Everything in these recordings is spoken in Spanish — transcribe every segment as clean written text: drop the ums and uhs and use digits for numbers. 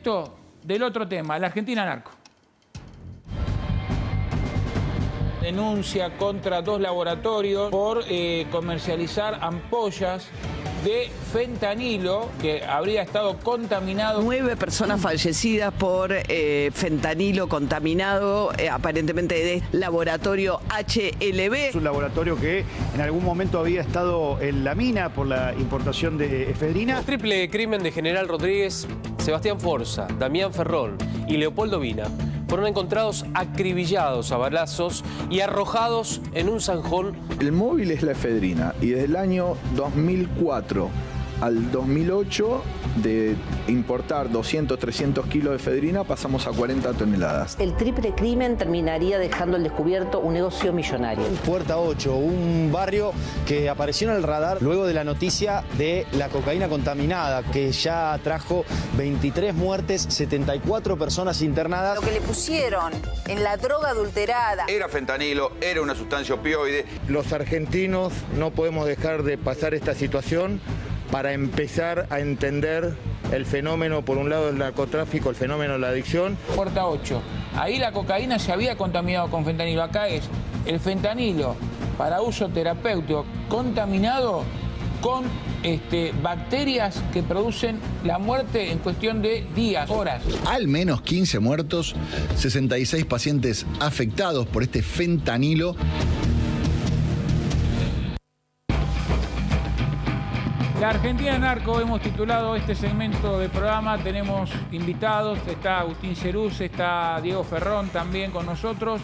Esto del otro tema, la Argentina narco. Denuncia contra 2 laboratorios por comercializar ampollas de fentanilo que habría estado contaminado. 9 personas fallecidas por fentanilo contaminado, aparentemente de laboratorio HLB. Es un laboratorio que en algún momento había estado en la mina por la importación de efedrina. El triple crimen de General Rodríguez, Sebastián Forza, Damián Ferrón y Leopoldo Vina fueron encontrados acribillados a balazos y arrojados en un zanjón. El móvil es la efedrina y desde el año 2004 al 2008 de importar 200, 300 kilos de efedrina pasamos a 40 toneladas. El triple crimen terminaría dejando al descubierto un negocio millonario. Puerta 8, un barrio que apareció en el radar luego de la noticia de la cocaína contaminada, que ya trajo 23 muertes, 74 personas internadas. Lo que le pusieron en la droga adulterada era fentanilo, era una sustancia opioide. Los argentinos no podemos dejar de pasar esta situación para empezar a entender el fenómeno, por un lado, del narcotráfico, el fenómeno de la adicción. Puerta 8. Ahí la cocaína se había contaminado con fentanilo. Acá es el fentanilo para uso terapéutico contaminado con bacterias que producen la muerte en cuestión de días, horas. Al menos 15 muertos, 66 pacientes afectados por este fentanilo. La Argentina Narco, hemos titulado este segmento del programa, tenemos invitados, está Agustín Ceruz, está Diego Ferrón también con nosotros.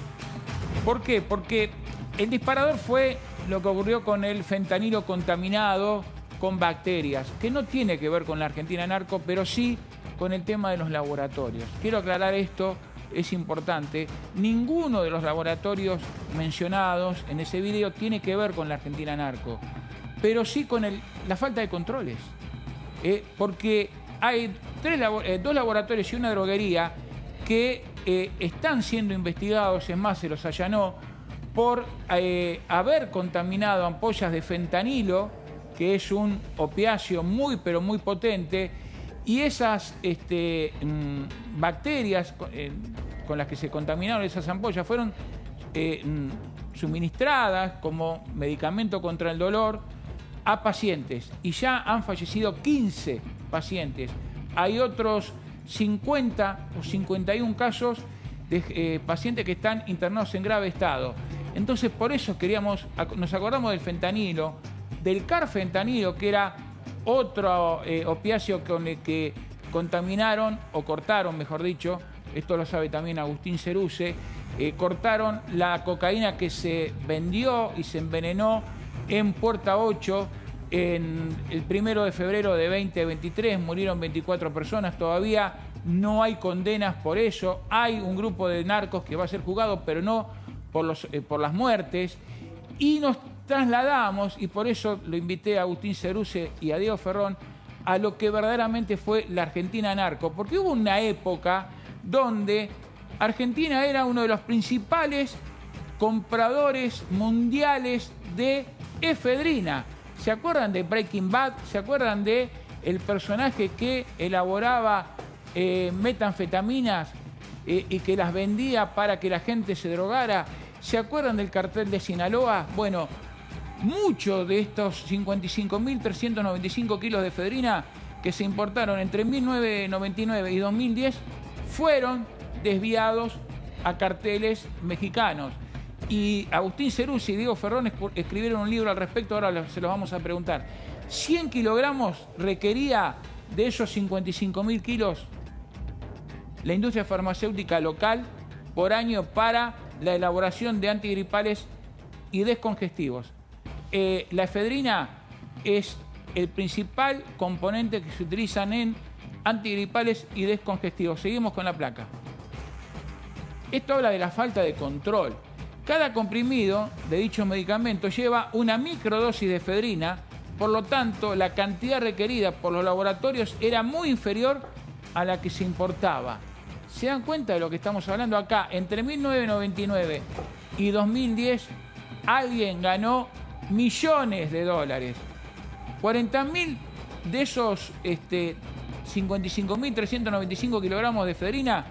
¿Por qué? Porque el disparador fue lo que ocurrió con el fentanilo contaminado con bacterias, que no tiene que ver con la Argentina Narco, pero sí con el tema de los laboratorios. Quiero aclarar esto, es importante. Ninguno de los laboratorios mencionados en ese video tiene que ver con la Argentina Narco, pero sí con la falta de controles. Porque hay 2 laboratorios y una droguería que están siendo investigados, es más, se los allanó, por haber contaminado ampollas de fentanilo, que es un opiáceo muy, pero muy potente, y esas bacterias con las que se contaminaron esas ampollas fueron suministradas como medicamento contra el dolor a pacientes, y ya han fallecido 15 pacientes. Hay otros 50 o 51 casos de pacientes que están internados en grave estado. Entonces, por eso nos acordamos del fentanilo, del carfentanilo, que era otro opiáceo con el que contaminaron, o cortaron, mejor dicho, esto lo sabe también Agustín Ceruce, cortaron la cocaína que se vendió y se envenenó en Puerta 8 en el 1 de febrero de 2023, murieron 24 personas, todavía no hay condenas por eso, hay un grupo de narcos que va a ser juzgado, pero no por las muertes, y nos trasladamos, y por eso lo invité a Agustín Ceruce y a Diego Ferrón, a lo que verdaderamente fue la Argentina Narco, porque hubo una época donde Argentina era uno de los principales compradores mundiales de efedrina. ¿Se acuerdan de Breaking Bad? ¿Se acuerdan de el personaje que elaboraba metanfetaminas y que las vendía para que la gente se drogara? ¿Se acuerdan del cartel de Sinaloa? Bueno, muchos de estos 55.395 kilos de efedrina que se importaron entre 1999 y 2010 fueron desviados a carteles mexicanos. Y Agustín Ceruz y Diego Ferrón escribieron un libro al respecto, ahora se los vamos a preguntar. 100 kilogramos requería de esos 55.000 kilos la industria farmacéutica local por año para la elaboración de antigripales y descongestivos. La efedrina es el principal componente que se utilizan en antigripales y descongestivos. Seguimos con la placa. Esto habla de la falta de control. Cada comprimido de dicho medicamento lleva una microdosis de efedrina, por lo tanto, la cantidad requerida por los laboratorios era muy inferior a la que se importaba. ¿Se dan cuenta de lo que estamos hablando acá? Entre 1999 y 2010, alguien ganó millones de dólares. 40.000 de esos 55.395 kilogramos de efedrina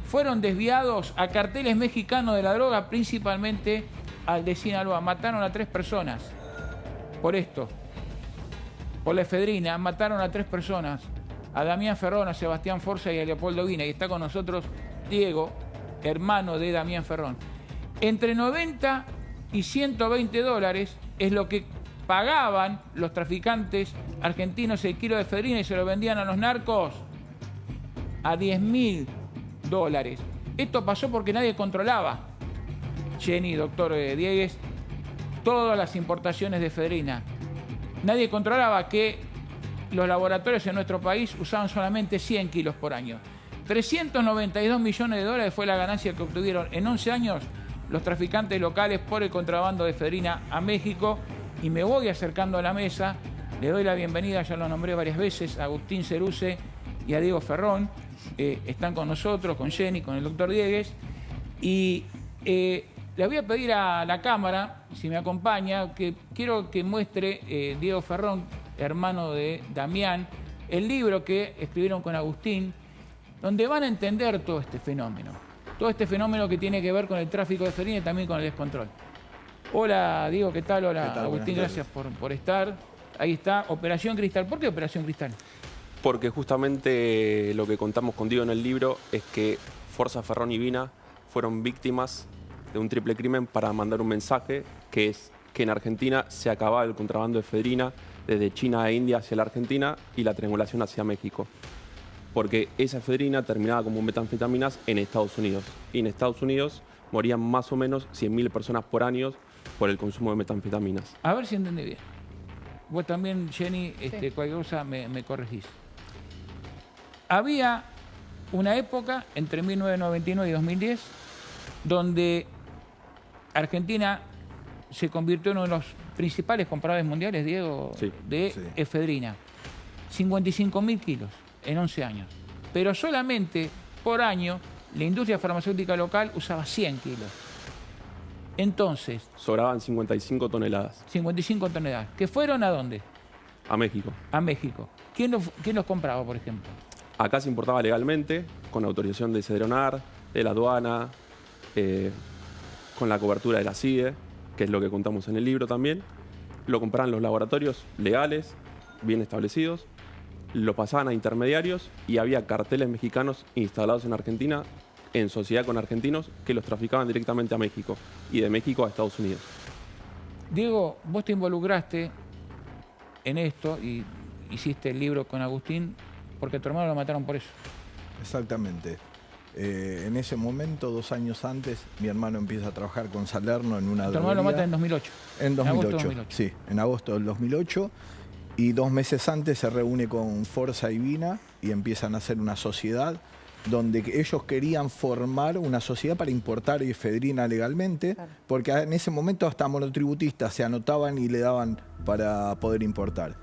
fueron desviados a carteles mexicanos de la droga, principalmente al de Sinaloa. Mataron a 3 personas por esto, por la efedrina. Mataron a 3 personas, a Damián Ferrón, a Sebastián Forza y a Leopoldo Vina. Y está con nosotros Diego, hermano de Damián Ferrón. Entre 90 y 120 dólares es lo que pagaban los traficantes argentinos el kilo de efedrina y se lo vendían a los narcos a 10.000 dólares. Esto pasó porque nadie controlaba, Jenny, doctor Diegues, todas las importaciones de efedrina. Nadie controlaba que los laboratorios en nuestro país usaban solamente 100 kilos por año. 392 millones de dólares fue la ganancia que obtuvieron en 11 años los traficantes locales por el contrabando de efedrina a México. Y me voy acercando a la mesa, le doy la bienvenida, ya lo nombré varias veces, a Agustín Ceruce y a Diego Ferrón. Están con nosotros, con Jenny, con el doctor Diegues. Y le voy a pedir a la cámara, si me acompaña, que quiero que muestre Diego Ferrón, hermano de Damián, el libro que escribieron con Agustín, donde van a entender todo este fenómeno. Todo este fenómeno que tiene que ver con el tráfico de efedrina y también con el descontrol. Hola, Diego, ¿qué tal? Hola, ¿qué tal? Agustín, gracias por estar. Ahí está, Operación Cristal. ¿Por qué Operación Cristal? Porque justamente lo que contamos con Diego en el libro es que Forza, Ferrón y Vina fueron víctimas de un triple crimen para mandar un mensaje, que es que en Argentina se acababa el contrabando de efedrina desde China e India hacia la Argentina y la triangulación hacia México. Porque esa efedrina terminaba como metanfetaminas en Estados Unidos. Y en Estados Unidos morían más o menos 100.000 personas por año por el consumo de metanfetaminas. A ver si entendí bien. Vos también, Jenny, cualquier cosa me corregís. Había una época entre 1999 y 2010 donde Argentina se convirtió en uno de los principales compradores mundiales, Diego, de efedrina. 55.000 kilos en 11 años. Pero solamente por año la industria farmacéutica local usaba 100 kilos. Entonces... sobraban 55 toneladas. 55 toneladas. ¿Que fueron a dónde? A México. A México. ¿Quién los compraba, por ejemplo? Acá se importaba legalmente, con autorización de Cedronar, de la aduana, con la cobertura de la CIDE, que es lo que contamos en el libro también. Lo compraban los laboratorios legales, bien establecidos, lo pasaban a intermediarios y había carteles mexicanos instalados en Argentina, en sociedad con argentinos, que los traficaban directamente a México y de México a Estados Unidos. Diego, vos te involucraste en esto y hiciste el libro con Agustín porque a tu hermano lo mataron por eso. Exactamente. En ese momento, 2 años antes, mi hermano empieza a trabajar con Salerno en una droguería. Tu hermano lo mata en 2008. En 2008, agosto de 2008. Sí, en agosto del 2008. Y 2 meses antes se reúne con Forza y Vina y empiezan a hacer una sociedad donde ellos querían formar una sociedad para importar efedrina legalmente, porque en ese momento hasta monotributistas se anotaban y le daban para poder importar.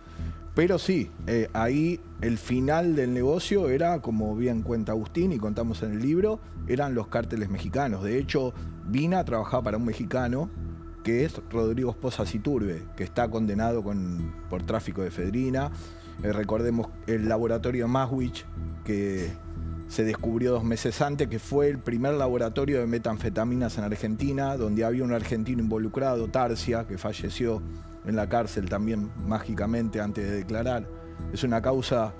Pero sí, ahí el final del negocio era, como bien cuenta Agustín y contamos en el libro, eran los cárteles mexicanos. De hecho, Vina trabajaba para un mexicano que es Rodrigo Esposas Iturbe, que está condenado por tráfico de efedrina. Recordemos el laboratorio Maswich, que se descubrió 2 meses antes, que fue el primer laboratorio de metanfetaminas en Argentina, donde había un argentino involucrado, Tarcia, que falleció en la cárcel también mágicamente antes de declarar. Es una causa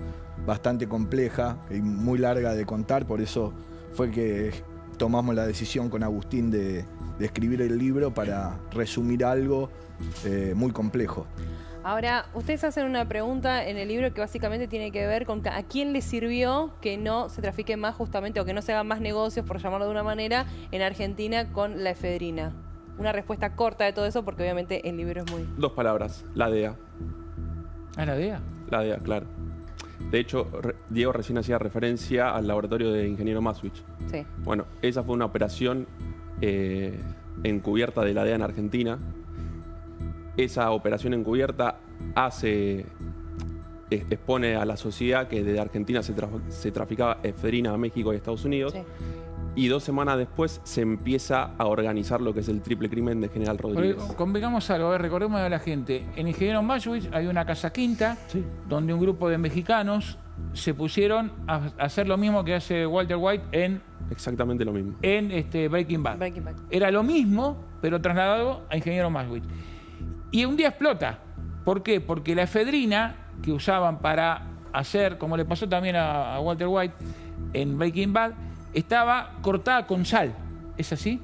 bastante compleja y muy larga de contar, por eso fue que tomamos la decisión con Agustín de escribir el libro para resumir algo muy complejo. Ahora, ustedes hacen una pregunta en el libro que básicamente tiene que ver con a quién le sirvió que no se trafique más justamente o que no se hagan más negocios, por llamarlo de una manera, en Argentina con la efedrina. Una respuesta corta de todo eso porque obviamente el libro es muy... 2 palabras, la DEA. ¿Ah, la DEA? La DEA, claro. De hecho, Diego recién hacía referencia al laboratorio de ingeniero Maswich. Sí. Bueno, esa fue una operación encubierta de la DEA en Argentina. Esa operación encubierta expone a la sociedad que desde Argentina se traficaba efedrina a México y Estados Unidos. Sí. Y 2 semanas después se empieza a organizar lo que es el triple crimen de General Rodríguez. Convengamos algo, recordemos a la gente. En Ingeniero Maswich hay una casa quinta, donde un grupo de mexicanos se pusieron a hacer lo mismo que hace Walter White en Exactamente lo mismo. Breaking Bad. Era lo mismo, pero trasladado a Ingeniero Maswich. Y un día explota. ¿Por qué? Porque la efedrina que usaban para hacer, como le pasó también a Walter White en Breaking Bad, estaba cortada con sal. ¿Es así?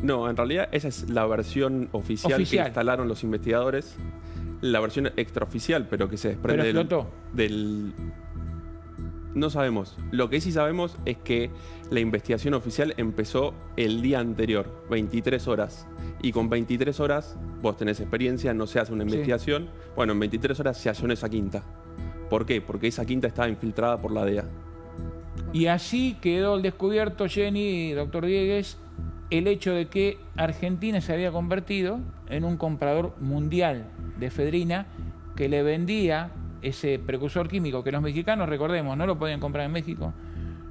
No, en realidad esa es la versión oficial que instalaron los investigadores. La versión extraoficial, pero que se desprende ¿Pero explotó? del... No sabemos. Lo que sí sabemos es que la investigación oficial empezó el día anterior, 23 horas. Y con 23 horas vos tenés experiencia, no se hace una investigación. Sí. Bueno, en 23 horas se halló esa quinta. ¿Por qué? Porque esa quinta estaba infiltrada por la DEA. Y así quedó el descubierto, Jenny y doctor Diegues, el hecho de que Argentina se había convertido en un comprador mundial de efedrina que le vendía ese precursor químico que los mexicanos, recordemos, no lo podían comprar en México,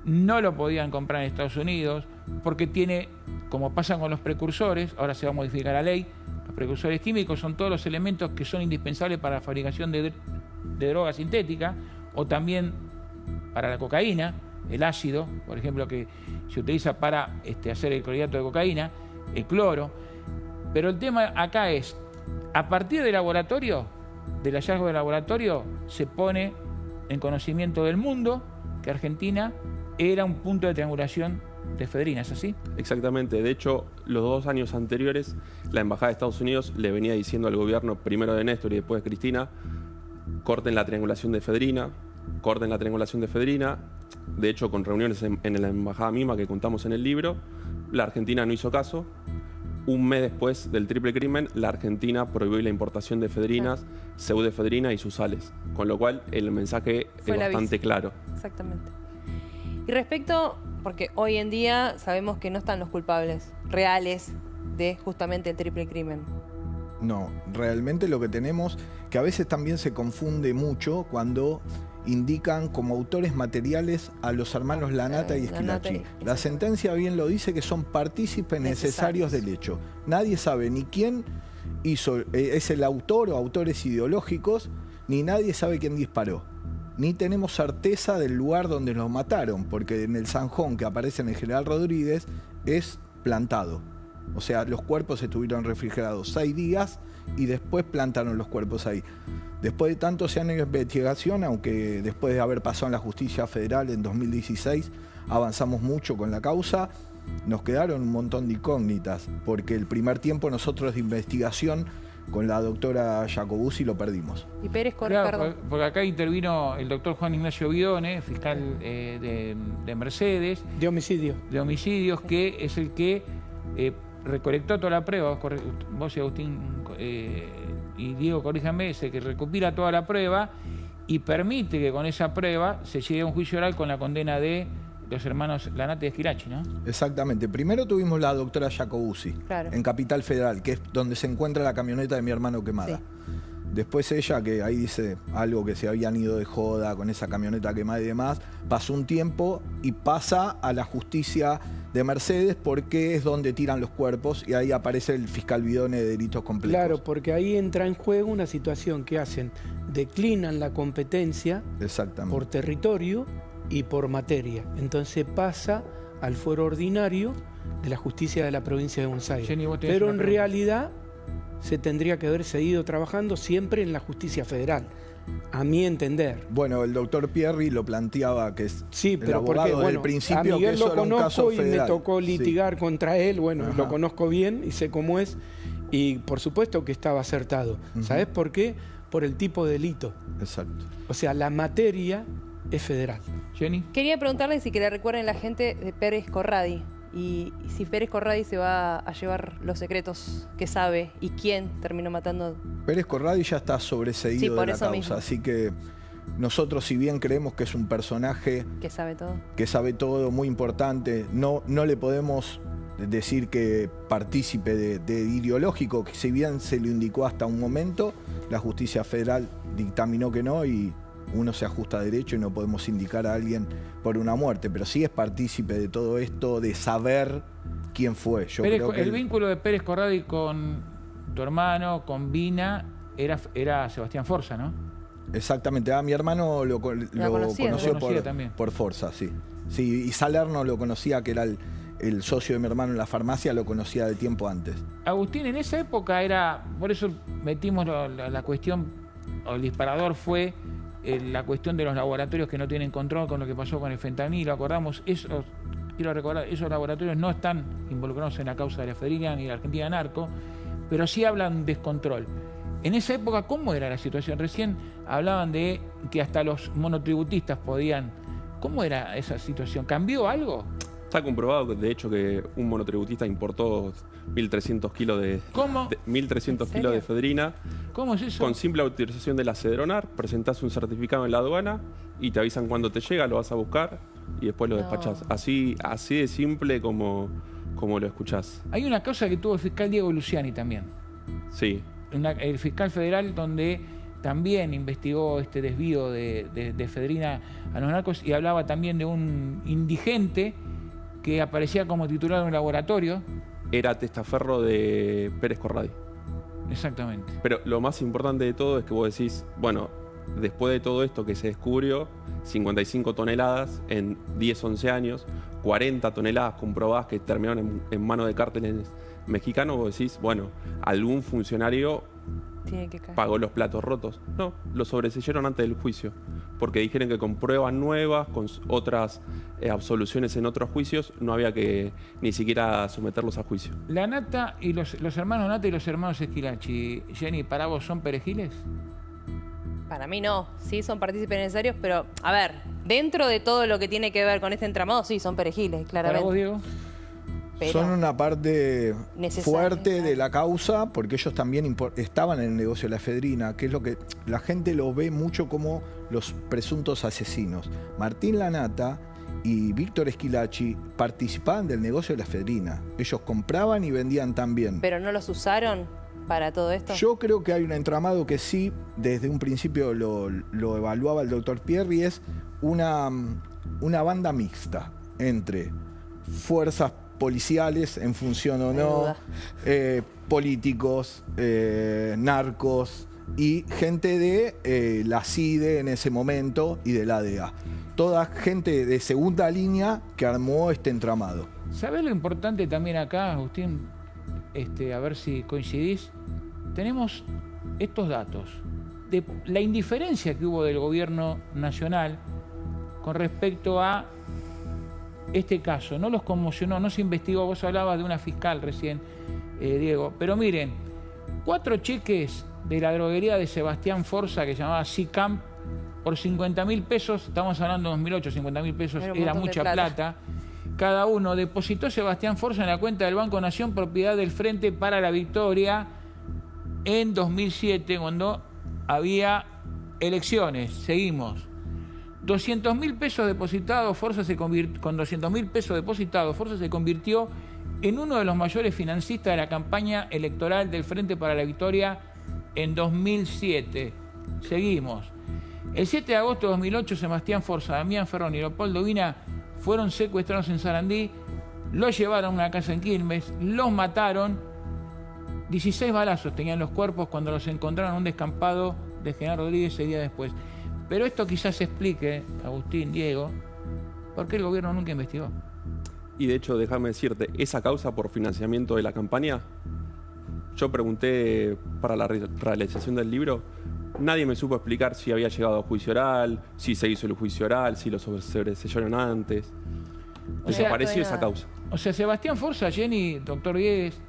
no lo podían comprar en Estados Unidos, porque tiene, como pasa con los precursores, ahora se va a modificar la ley, los precursores químicos son todos los elementos que son indispensables para la fabricación de droga sintética, o también para la cocaína, el ácido, por ejemplo, que se utiliza para hacer el clorhidrato de cocaína, el cloro. Pero el tema acá es, a partir del laboratorio, del hallazgo del laboratorio, se pone en conocimiento del mundo que Argentina era un punto de triangulación de efedrina, ¿es así? Exactamente. De hecho, los 2 años anteriores, la Embajada de Estados Unidos le venía diciendo al gobierno, primero de Néstor y después de Cristina, corten la triangulación de efedrina, corten la triangulación de efedrina. De hecho, con reuniones en la embajada misma que contamos en el libro, la Argentina no hizo caso. Un mes después del triple crimen, la Argentina prohibió la importación de efedrinas, pseudoefedrina y sus sales. Con lo cual, el mensaje es bastante claro. Exactamente. Y respecto, porque hoy en día sabemos que no están los culpables reales de justamente el triple crimen. No, realmente lo que tenemos, que a veces también se confunde mucho cuando indican como autores materiales a los hermanos Lanata y Esquilachi. La sentencia bien lo dice, que son partícipes necesarios del hecho. Nadie sabe ni quién hizo, es el autor o autores ideológicos, ni nadie sabe quién disparó. Ni tenemos certeza del lugar donde los mataron, porque en el zanjón que aparece en el General Rodríguez es plantado. O sea, los cuerpos estuvieron refrigerados 6 días y después plantaron los cuerpos ahí. Después de tantos años de investigación, aunque después de haber pasado en la justicia federal en 2016, avanzamos mucho con la causa, nos quedaron un montón de incógnitas, porque el primer tiempo nosotros de investigación con la doctora Jacobuzzi lo perdimos. Y Pérez claro, porque acá intervino el doctor Juan Ignacio Bione, fiscal de Mercedes. De homicidio. De homicidios, que es el que recolectó toda la prueba, vos y Agustín y Diego, corríjanme, es el que recopila toda la prueba y permite que con esa prueba se llegue a un juicio oral con la condena de los hermanos Lanata y Esquilachi, ¿no? Exactamente. Primero tuvimos la doctora Jacobuzzi, en Capital Federal, que es donde se encuentra la camioneta de mi hermano quemada. Sí. Después ella, que ahí dice algo que se habían ido de joda con esa camioneta quemada y demás, pasó un tiempo y pasa a la justicia de Mercedes porque es donde tiran los cuerpos y ahí aparece el fiscal Bidone de delitos complejos. Claro, porque ahí entra en juego una situación que hacen, declinan la competencia por territorio y por materia. Entonces pasa al fuero ordinario de la justicia de la provincia de Buenos Aires. Jenny, pero en realidad se tendría que haber seguido trabajando siempre en la justicia federal, a mi entender. Bueno, el doctor Pierri lo planteaba, que es sí, pero el abogado porque, del principio, a Miguel que eso lo era un caso conozco y federal. me tocó litigar contra él, bueno, lo conozco bien y sé cómo es, y por supuesto que estaba acertado. ¿Sabés por qué? Por el tipo de delito. Exacto. O sea, la materia es federal. Jenny. Quería preguntarle si que le recuerden la gente de Pérez Corradi y si Pérez Corradi se va a llevar los secretos que sabe y quién terminó matando. Pérez Corradi ya está sobreseído de la causa, mismo. Así que nosotros, si bien creemos que es un personaje que sabe todo, muy importante, no le podemos decir que partícipe de ideológico, que si bien se lo indicó hasta un momento, la justicia federal dictaminó que no y uno se ajusta a derecho y no podemos indicar a alguien por una muerte, pero sí es partícipe de todo esto, de saber quién fue. Yo creo que el vínculo de Pérez Corradi con tu hermano, con Vina, era Sebastián Forza, ¿no? Exactamente. Mi hermano lo conoció por Forza, sí. Sí, y Salerno lo conocía, que era el socio de mi hermano en la farmacia, lo conocía de tiempo antes. Agustín, en esa época era, por eso metimos la cuestión, o el disparador fue la cuestión de los laboratorios que no tienen control con lo que pasó con el fentanilo. Acordamos, quiero recordar, esos laboratorios no están involucrados en la causa de la efedrina ni de la Argentina narco, pero sí hablan de descontrol. En esa época, ¿cómo era la situación? Recién hablaban de que hasta los monotributistas podían... ¿Cómo era esa situación? ¿Cambió algo? Está comprobado, de hecho, que un monotributista importó 1.300 kilos de... ¿Cómo? 1.300 kilos de efedrina. ¿Cómo es eso? Con simple autorización de la Cedronar, presentás un certificado en la aduana y te avisan cuando te llega, lo vas a buscar y después lo despachás. Así de simple como lo escuchás. Hay una causa que tuvo el fiscal Diego Luciani también. Sí. El fiscal federal, donde también investigó este desvío de efedrina a los narcos y hablaba también de un indigente que aparecía como titular de un laboratorio. Era testaferro de Pérez Corradi. Exactamente. Pero lo más importante de todo es que vos decís, bueno, después de todo esto que se descubrió, 55 toneladas en 10, 11 años, 40 toneladas comprobadas que terminaron en manos de cárteles mexicanos, vos decís, bueno, algún funcionario tiene que caer. Pagó los platos rotos. No, lo sobreseyeron antes del juicio, porque dijeron que con pruebas nuevas, con otras absoluciones en otros juicios, no había que ni siquiera someterlos a juicio. La Nata y los hermanos Nata y los hermanos Esquilachi, Jenny, ¿para vos son perejiles? Para mí no, sí son partícipes necesarios, pero a ver, dentro de todo lo que tiene que ver con este entramado, sí son perejiles, claramente. ¿Para vos, Diego? Pero son una parte fuerte de la causa, porque ellos también estaban en el negocio de la efedrina, que es lo que la gente los ve mucho como los presuntos asesinos. Martín Lanata y Víctor Esquilachi participaban del negocio de la efedrina. Ellos compraban y vendían también. ¿Pero no los usaron para todo esto? Yo creo que hay un entramado que sí, desde un principio lo evaluaba el doctor Pierri, es una banda mixta entre fuerzas policiales en función o no, políticos, narcos y gente de la CIDE en ese momento y de la DEA. Toda gente de segunda línea que armó este entramado. ¿Sabés lo importante también acá, Agustín? A ver si coincidís. Tenemos estos datos de la indiferencia que hubo del gobierno nacional con respecto a este caso. No los conmocionó, no se investigó. Vos hablabas de una fiscal recién, Diego. Pero miren, 4 cheques de la droguería de Sebastián Forza, que se llamaba SICAMP, por 50.000 pesos, estamos hablando de 2008, 50.000 pesos era mucha plata. Cada uno depositó Sebastián Forza en la cuenta del Banco Nación, propiedad del Frente para la Victoria, en 2007, cuando había elecciones. Seguimos. 200.000 pesos depositados, con 200.000 pesos depositados, Forza se convirtió en uno de los mayores financistas de la campaña electoral del Frente para la Victoria en 2007. Seguimos. El 7 de agosto de 2008, Sebastián Forza, Damián Ferrón y Leopoldo Vina fueron secuestrados en Sarandí, los llevaron a una casa en Quilmes, los mataron. 16 balazos tenían los cuerpos cuando los encontraron en un descampado de General Rodríguez 6 días después. Pero esto quizás explique, Agustín, Diego, por qué el gobierno nunca investigó. Y de hecho, déjame decirte, esa causa por financiamiento de la campaña, yo pregunté para la realización del libro, nadie me supo explicar si había llegado a juicio oral, si se hizo el juicio oral, si lo sobreseyeron antes. Desapareció esa causa. O sea, Sebastián Forza, Jenny, doctor Viegues,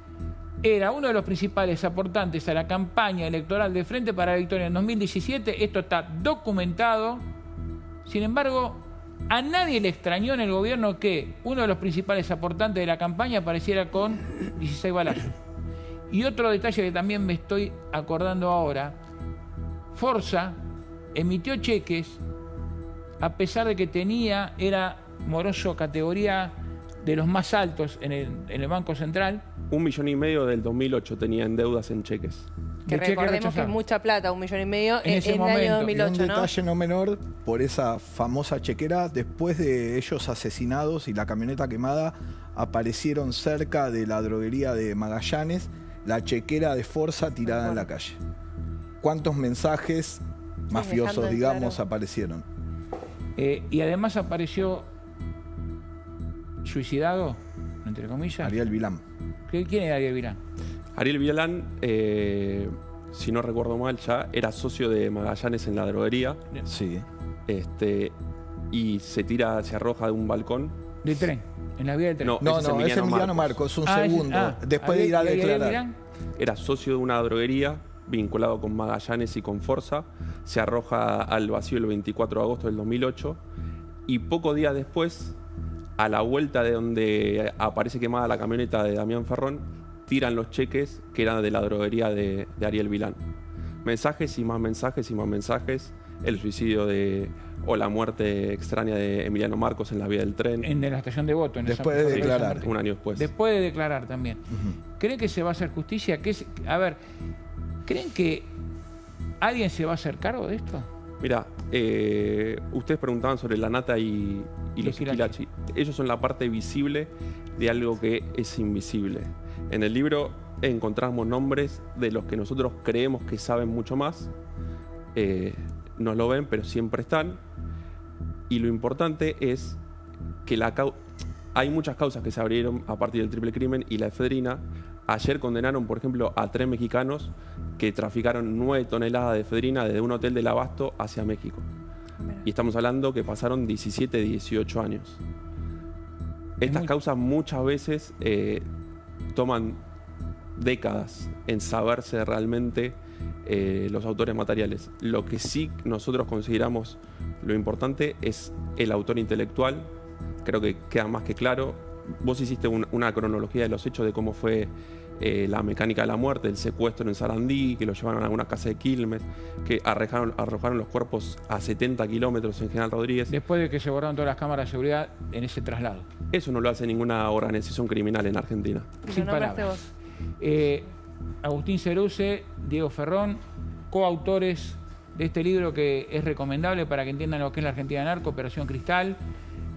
era uno de los principales aportantes a la campaña electoral de Frente para la Victoria en 2017. Esto está documentado. Sin embargo, a nadie le extrañó en el gobierno que uno de los principales aportantes de la campaña apareciera con 16 balazos. Y otro detalle que también me estoy acordando ahora, Forza emitió cheques a pesar de que era moroso categoría de los más altos en el Banco Central. 1,5 millones del 2008 tenía en deudas en cheques. Que recordemos que es mucha plata, 1,5 millones en el año 2008, y un detalle no menor, por esa famosa chequera, después de ellos asesinados y la camioneta quemada, aparecieron cerca de la droguería de Magallanes la chequera de Forza tirada en la calle. ¿Cuántos mensajes mafiosos, digamos, aparecieron. Y además apareció suicidado, entre comillas. Ariel Vilán. ¿Quién era Ariel Vilán? Ariel Vilán, si no recuerdo mal, ya era socio de Magallanes en la droguería. Sí. Y se arroja de un balcón. ¿Del tren? ¿En la vía del tren? No, es Emiliano Marcos, es un segundo. Después de ir a declarar. Era socio de una droguería vinculado con Magallanes y con Forza. Se arroja al vacío el 24 de agosto del 2008. Y pocos días después, a la vuelta de donde aparece quemada la camioneta de Damián Ferrón, tiran los cheques que eran de la droguería de Ariel Vilán. Mensajes y más mensajes y más mensajes. El suicidio o la muerte extraña de Emiliano Marcos en la vía del tren. En la estación de Voto. Después de declarar. Un año después. Después de declarar también. ¿Creen que se va a hacer justicia? A ver, ¿creen que alguien se va a hacer cargo de esto? Mira, ustedes preguntaban sobre la nata y los Esquilachi. Ellos son la parte visible de algo que es invisible. En el libro encontramos nombres de los que nosotros creemos que saben mucho más. No lo ven, pero siempre están. Y lo importante es que hay muchas causas que se abrieron a partir del triple crimen y la efedrina. Ayer condenaron, por ejemplo, a 3 mexicanos que traficaron 9 toneladas de efedrina desde un hotel del Abasto hacia México. Y estamos hablando que pasaron 17, 18 años. Estas causas muchas veces toman décadas en saberse realmente los autores materiales. Lo que sí nosotros consideramos lo importante es el autor intelectual. Creo que queda más que claro. Vos hiciste una cronología de los hechos de cómo fue la mecánica de la muerte, el secuestro en Sarandí, que lo llevaron a alguna casa de Quilmes, que arrojaron los cuerpos a 70 kilómetros en General Rodríguez. Después de que se borraron todas las cámaras de seguridad en ese traslado. Eso no lo hace ninguna organización criminal en Argentina. Sin palabras. Agustín Ceruce, Diego Ferrón, coautores de este libro que es recomendable para que entiendan lo que es la Argentina narco, Operación Cristal,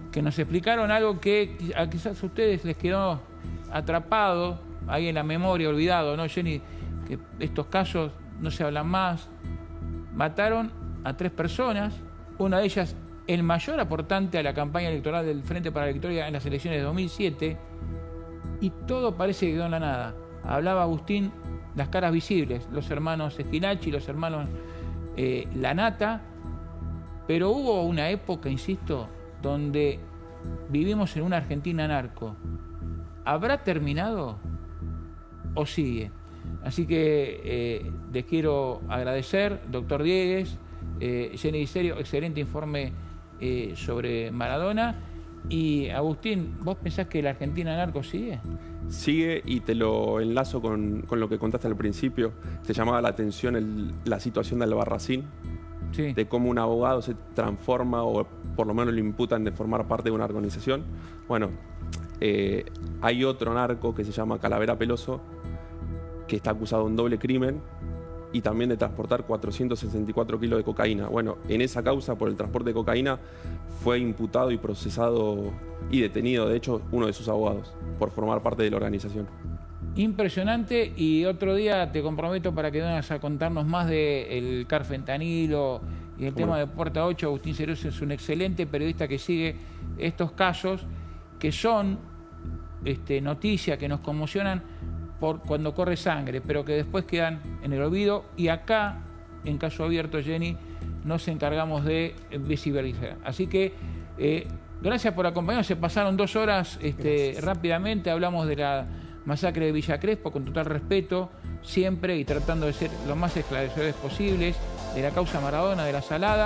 que nos explicaron algo que quizás a ustedes les quedó atrapado ahí en la memoria, olvidado, ¿no, Jenny? Que estos casos no se hablan más. Mataron a 3 personas, una de ellas el mayor aportante a la campaña electoral del Frente para la Victoria en las elecciones de 2007, y todo parece que quedó en la nada. Hablaba Agustín, las caras visibles, los hermanos Esquilachi, los hermanos Lanata, pero hubo una época, insisto, donde vivimos en una Argentina narco. ¿Habrá terminado o sigue? Así que les quiero agradecer, doctor Diegues, Jenny Di Serio, excelente informe sobre Maradona. Y Agustín, ¿vos pensás que la Argentina narco sigue? Sigue, y te lo enlazo con lo que contaste al principio. Te llamaba la atención la situación de Albarracín, sí, de cómo un abogado se transforma, o por lo menos lo imputan de formar parte de una organización. Bueno, hay otro narco que se llama Calavera Peloso, que está acusado de un doble crimen y también de transportar 464 kilos de cocaína. Bueno, en esa causa por el transporte de cocaína fue imputado y procesado y detenido, de hecho, uno de sus abogados por formar parte de la organización. Impresionante, y otro día te comprometo para que vengas a contarnos más del carfentanilo y el tema de Puerta 8. Agustín Ceruce es un excelente periodista que sigue estos casos que son noticias que nos conmocionan por cuando corre sangre, pero que después quedan en el olvido, y acá, en Caso Abierto, Jenny, nos encargamos de visibilizar. Así que gracias por acompañarnos. Se pasaron 2 horas rápidamente. Hablamos de la masacre de Villa Crespo con total respeto siempre y tratando de ser lo más esclarecedores posibles, de la causa Maradona, de la Salada.